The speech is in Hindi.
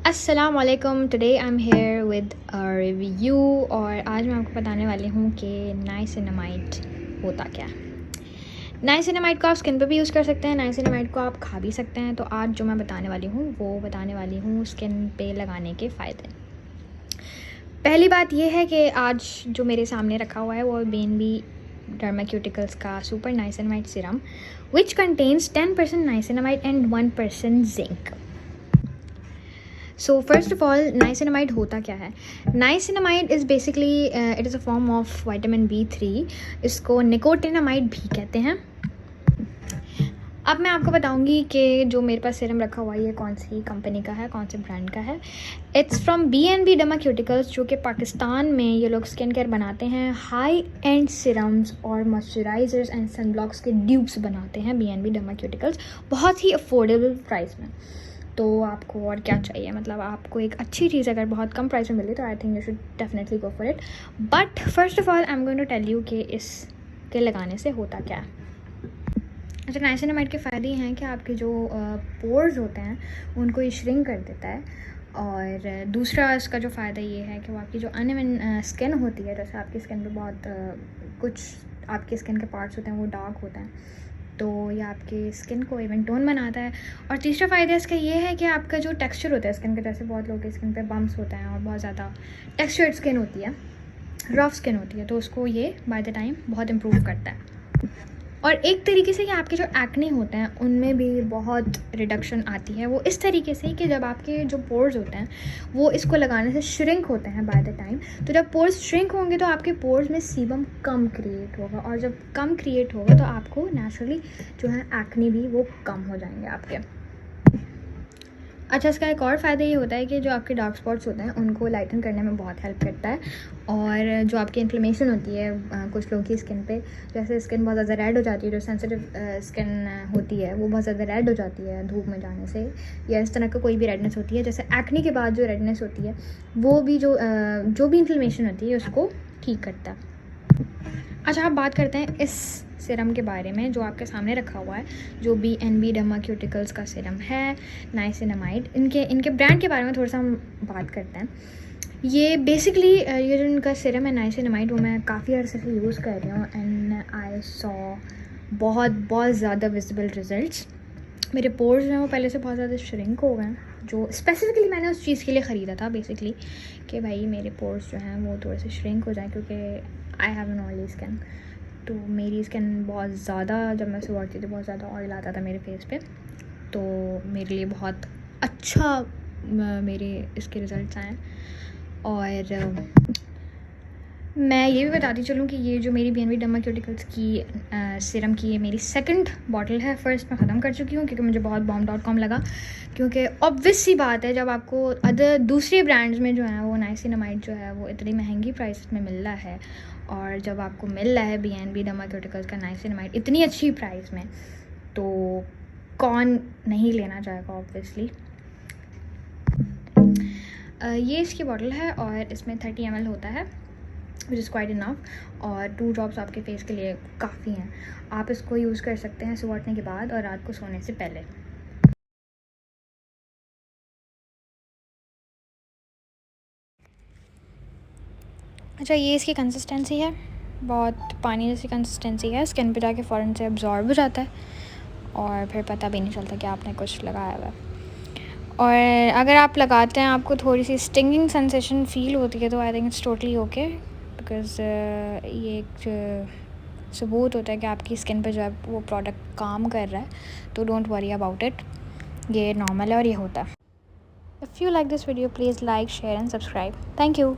अस्सलाम वालेकुम। Today I am here with a review और आज मैं आपको बताने वाली हूँ कि नाइसिनामाइड होता क्या है। नाइसिनामाइड को आप स्किन पे भी यूज़ कर सकते हैं, नाइसिनामाइड को आप खा भी सकते हैं। तो आज जो मैं बताने वाली हूँ वो बताने वाली हूँ स्किन पे लगाने के फ़ायदे। पहली बात ये है कि आज जो मेरे सामने रखा हुआ है वो BNB डर्माक्यूटिकल्स का super niacinamide serum which contains 10% niacinamide and 1% zinc. So first of all niacinamide होता क्या है। Niacinamide is basically it is a form of vitamin B3। इसको निकोटिनामाइड भी कहते हैं। अब मैं आपको बताऊंगी कि जो मेरे पास सीरम रखा हुआ है ये कौन सी कंपनी का है, कौन से ब्रांड का है। इट्स फ्रॉम BNB डर्माक्यूटिकल्स, जो कि पाकिस्तान में ये लोग स्किन केयर बनाते हैं। हाई एंड सीरम्स और मॉइस्चराइजर्स एंड सनब्लॉक्स के ड्यूब्स बनाते हैं BNB डर्माक्यूटिकल्स, बहुत ही अफोर्डेबल प्राइस में। तो आपको और क्या चाहिए, मतलब आपको एक अच्छी चीज़ अगर बहुत कम प्राइस में मिले तो I think you should definitely go for it. But first of all I am going to tell you कि इसके लगाने से होता क्या है। अच्छा, नाइसिनामाइड के फ़ायदे हैं कि आपके जो पोर्स होते हैं उनको ये श्रिंक कर देता है। और दूसरा इसका जो फ़ायदा ये है कि वो आपकी जो अनइवन स्किन होती है, जैसे आपकी स्किन पे बहुत कुछ आपके स्किन के पार्ट्स होते हैं वो डार्क होते हैं, तो ये आपकी स्किन को इवन टोन बनाता है। और तीसरा फ़ायदा इसका ये है कि आपका जो टेक्सचर होता है स्किन का, जैसे बहुत लोगों की स्किन पे बम्प्स होते हैं और बहुत ज़्यादा टेक्सचर्ड स्किन होती है, रफ स्किन होती है, तो उसको ये बाय द टाइम बहुत इम्प्रूव करता है। और एक तरीके से ये आपके जो एक्ने होते हैं उनमें भी बहुत रिडक्शन आती है। वो इस तरीके से कि जब आपके जो पोर्स होते हैं वो इसको लगाने से श्रिंक होते हैं बाय द टाइम। तो जब पोर्स श्रिंक होंगे तो आपके पोर्स में सीबम कम क्रिएट होगा, और जब कम क्रिएट होगा तो आपको नेचुरली जो है एक्ने भी वो कम हो जाएंगे आपके। अच्छा, इसका एक और फ़ायदा ये होता है कि जो आपके डार्क स्पॉट्स होते हैं उनको लाइटन करने में बहुत हेल्प करता है। और जो आपकी इन्फ्लेमेशन होती है कुछ लोगों की स्किन पे, जैसे स्किन बहुत ज़्यादा रेड हो जाती है, जो सेंसिटिव स्किन होती है वो बहुत ज़्यादा रेड हो जाती है धूप में जाने से, या इस तरह का कोई भी रेडनेस होती है, जैसे एक्ने के बाद जो रेडनेस होती है वो भी जो भी इन्फ्लेमेशन होती है उसको ठीक करता है। अच्छा, आप बात करते हैं इस सीरम के बारे में जो आपके सामने रखा हुआ है, जो BNB डर्माक्यूटिकल्स का सीरम है नाइसिनामाइड। इनके ब्रांड के बारे में थोड़ा सा हम बात करते हैं। ये बेसिकली ये जो इनका सीरम है नाइसिनामाइड वो मैं काफ़ी अर्से से यूज़ कर रही हूँ एंड आई सॉ बहुत ज़्यादा विजिबल रिजल्ट्स। मेरे पोर्स जो हैं वो पहले से बहुत ज़्यादा श्रिंक हो गए हैं, जो स्पेसिफिकली मैंने उस चीज़ के लिए ख़रीदा था बेसिकली कि भाई मेरे पोर्स जो हैं वो थोड़े से श्रिंक हो जाएं, क्योंकि I have an oily skin. तो मेरी स्किन बहुत ज़्यादा, जब मैं सुबह उठती थी बहुत ज़्यादा ऑयल आता था मेरे फेस पे, तो मेरे लिए बहुत अच्छा मेरे इसके रिज़ल्ट्स आए। और मैं ये भी बताती चलूँ कि ये जो मेरी BNB डर्माक्यूटिकल्स की सीरम की ये मेरी सेकंड बॉटल है। फर्स्ट मैं ख़त्म कर चुकी हूँ क्योंकि मुझे बहुत bomb.com लगा, क्योंकि ऑब्वियस सी बात है जब आपको दूसरे ब्रांड्स में जो है वो नाइसिनामाइड जो है वो इतनी महंगी प्राइस में मिल रहा है, और जब आपको मिल रहा है BNB डर्माक्यूटिकल्स का नाइसिनामाइड इतनी अच्छी प्राइस में, तो कौन नहीं लेना चाहेगा ऑब्वियसली। ये इसकी बॉटल है और इसमें 30 ml होता है, विच इज़ क्वाइट इनफ, और 2 ड्रॉप्स आपके फेस के लिए काफ़ी हैं। आप इसको यूज़ कर सकते हैं सुबह उठने के बाद और रात को सोने से पहले। अच्छा, ये इसकी कंसिस्टेंसी है, बहुत पानी जैसी कंसिस्टेंसी है, स्किन पे जाके फ़ौरन से अब्जॉर्ब हो जाता है और फिर पता भी नहीं चलता कि आपने कुछ लगाया हुआ है। और अगर आप लगाते हैं आपको थोड़ी सी स्टिंगिंग सेंसेशन फ़ील होती है तो I think it's totally okay, because ये एक सबूत होता है कि आपकी स्किन पे जो है वो प्रोडक्ट काम कर रहा है, तो डोंट वरी अबाउट इट, ये नॉर्मल है और ये होता है। If you like this video please like, share and subscribe. Thank you.